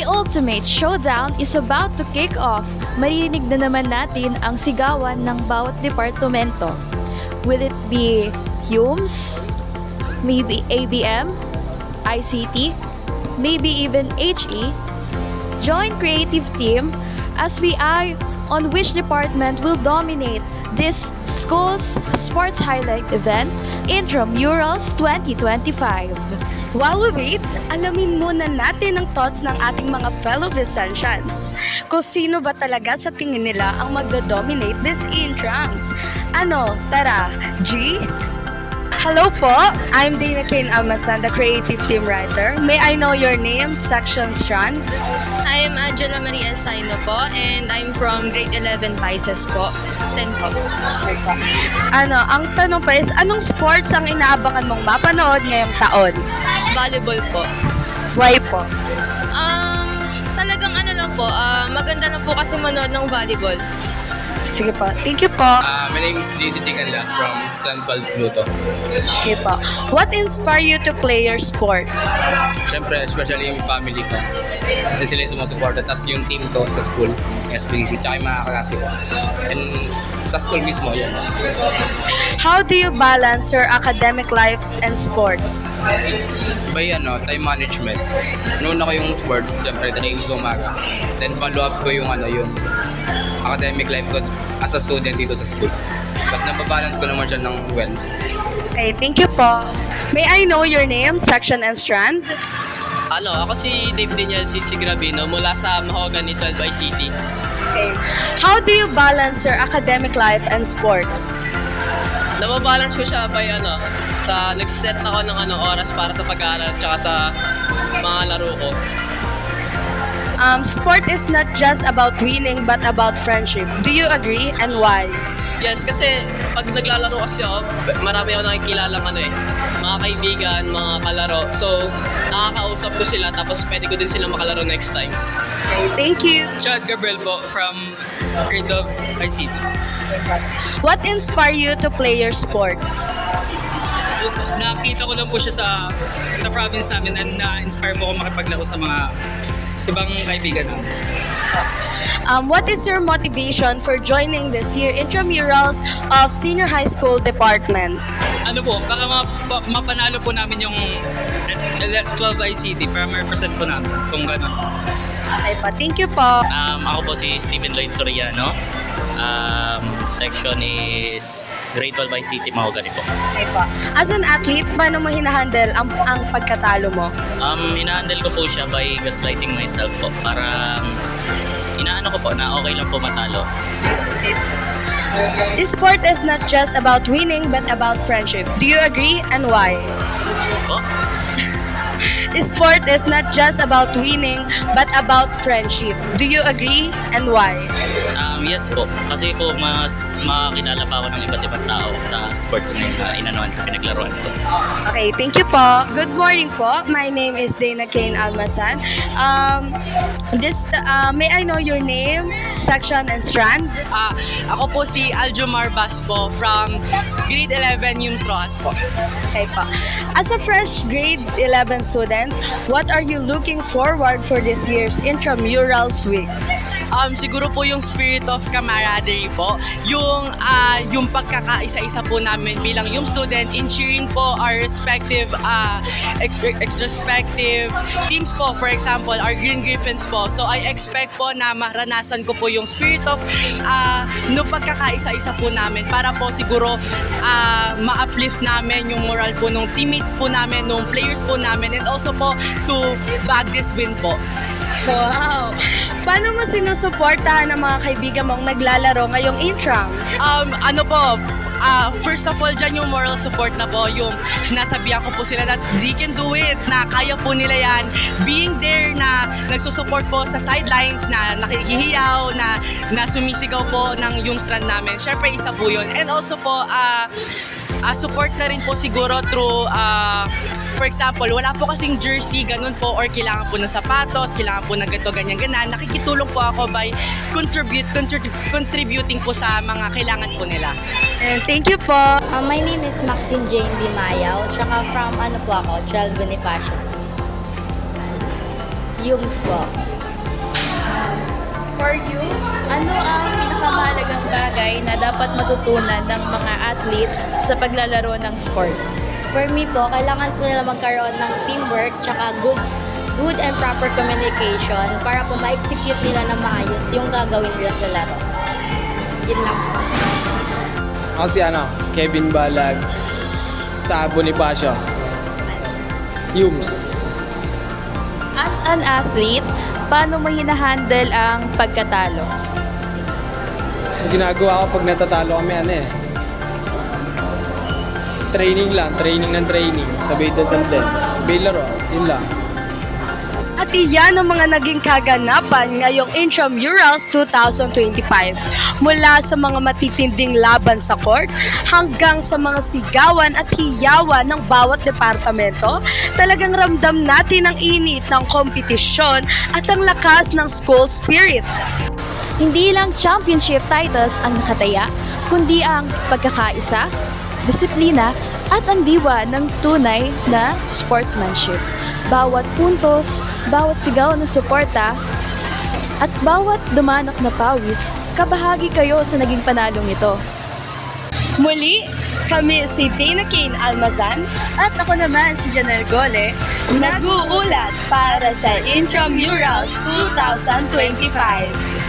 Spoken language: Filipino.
The ultimate showdown is about to kick off. Maririnig na naman natin ang sigawan ng bawat departamento. Will it be Humes? Maybe ABM? ICT? Maybe even HE? Join creative team as we eye on which department will dominate this school's sports highlight event, Intramurals 2025. While we wait, alamin muna natin ang thoughts ng ating mga fellow Vicentians. Kung sino ba talaga sa tingin nila ang magdo-dominate this intrams. Ano, tara, G? Hello po, I'm Dana Kane Almasan, the creative team writer. May I know your name, section strand? I'm Angela Maria Saino po and I'm from grade 11 Pisces po, STEM po. Ano, ang tanong pa is, anong sports ang inaabangan mong mapanood ngayong taon? Volleyball po. Why po? Talagang ano lang po, maganda na po kasi manood ng volleyball. Sige po, thank you po. My name is JC Chicanlas from Central Pluto. Okay po. What inspire you to play your sports? Siyempre, especially yung family ko. Kasi sila yung sumusuporta. Tapos yung team ko sa school, SPCC, tsaka yung mga kaklase ko. And sa school mismo, yun. How do you balance your academic life and sports? By time management. Noon ako yung sports, siyempre, training sa umaga. Then follow up ko yung yung academic life ko as a student dito sa school. But nababalance ko naman siya ng well. Okay, thank you po. May I know your name, section and strand? Ako si Dave Daniel Sitsi Grabino mula sa Mahogany 12 ICT. Okay. How do you balance your academic life and sports? Nababalance ko siya by sa nag-set ako ng oras para sa pag-aaral tsaka sa mga laro ko. Sport is not just about winning but about friendship. Do you agree and why? Yes, kasi pag naglalaro kasi ako, marami ako nakikilalang mga kaibigan, mga kalaro. So, nakakausap ko sila tapos pwede ko din sila makalaro next time. Okay, thank you. Chad Gabriel po from grade 12 ICT. What inspire you to play your sports? Nakita ko lang po siya sa province namin and na-inspire po ako makipaglaro sa mga ibang kaibigan namin. What is your motivation for joining this year intramurals of Senior High School Department? Para mapanalo po namin yung 12 ICT para ma-represent po namin kung gano'n. Okay pa, thank you po. Ako po si Steven Lloyd Soriano. Section is grade 12 ICT Mahogany po. Okay po. As an athlete, paano mo hinahandle ang pagkatalo mo? Hinahandle ko po siya by gaslighting myself po. Para inaano ko po na okay lang po matalo. This sport is not just about winning but about friendship. Do you agree and why? Po? This sport is not just about winning but about friendship. Do you agree and why? Yes po. Kasi po mas makakilala pa ako ng iba't ibang tao sa sports na pinaglaruan ko. Okay, thank you po. Good morning po. My name is Dana Kane Almasan. May I know your name, section and strand? Ako po si Aljomar Bas po from grade 11 Humes Rojas po. Okay po. As a fresh grade 11 student, what are you looking forward for this year's Intramurals Week? Siguro po yung spirit of camaraderie po. Yung pagkakaisa-isa po namin bilang yung student in cheering po our respective respective teams po. For example, our Green Griffins po. So I expect po na maranasan ko po yung spirit of nung pagkakaisa-isa po namin para po siguro ma-uplift namin yung moral po nung teammates po namin, nung players po namin, and also po to bag this win po. Wow! Paano mo sinusuportahan ng mga kaibigan mong naglalaro ngayong intram? First of all, dyan yung moral support na po, yung sinasabihan ko po sila that they can do it, na kaya po nila yan. Being there na nagsusupport po sa sidelines, na nakikihiyaw, na sumisigaw po ng yung strand namin. Syempre, isa po yun. And also po, support na rin po siguro through, for example, wala po kasing jersey, ganun po, or kailangan po ng sapatos, kailangan po ng ganito, ganyan. Nakikitulong po ako by contributing po sa mga kailangan po nila. And thank you po. My name is Maxine Jane Di Mayaw, tsaka from po ako, 12 Bonifacio. Yumes po. For you, ano ang pinakamahalagang bagay na dapat matutunan ng mga athletes sa paglalaro ng sports? For me po, kailangan po nila magkaroon ng teamwork tsaka good and proper communication para po ma-execute nila na maayos yung gagawin nila sa laro. Yun lang po. Ako si Kevin Balag sa Bonifacio. Yumes. As an athlete, paano mo hinahandle ang pagkatalo? Ang ginagawa ko pag natatalo kami, training lang, training ng training. Sabay dasal din. Sabay laro, yun lang. At iyan ang mga naging kaganapan ngayong Intramurals 2025. Mula sa mga matitinding laban sa court hanggang sa mga sigawan at hiyawan ng bawat departamento, talagang ramdam natin ang init ng kompetisyon at ang lakas ng school spirit. Hindi lang championship titles ang nakataya, kundi ang pagkakaisa, disiplina, at ang diwa ng tunay na sportsmanship. Bawat puntos, bawat sigaw ng suporta, at bawat dumanak na pawis, kabahagi kayo sa naging panalong ito. Muli, kami si Dana Kane Almazan At ako naman si Janelle Gole, nag-uulat para sa Intramurals 2025.